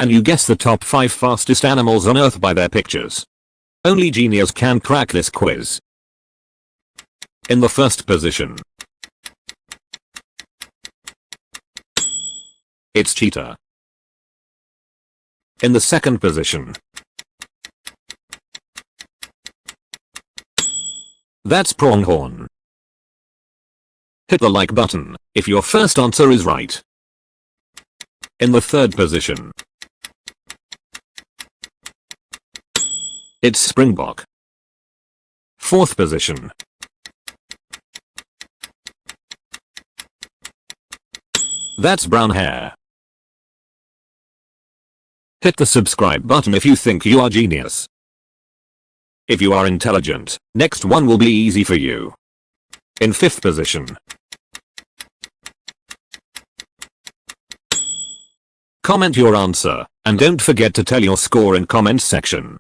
Can you guess the top 5 fastest animals on Earth by their pictures? Only genius can crack this quiz. In the first position, it's cheetah. In the second position, that's pronghorn. Hit the like button if your first answer is right. In the third position, it's springbok. Fourth position, that's brown hare. Hit the subscribe button if you think you are genius. If you are intelligent, next one will be easy for you. In fifth position, comment your answer, and don't forget to tell your score in comment section.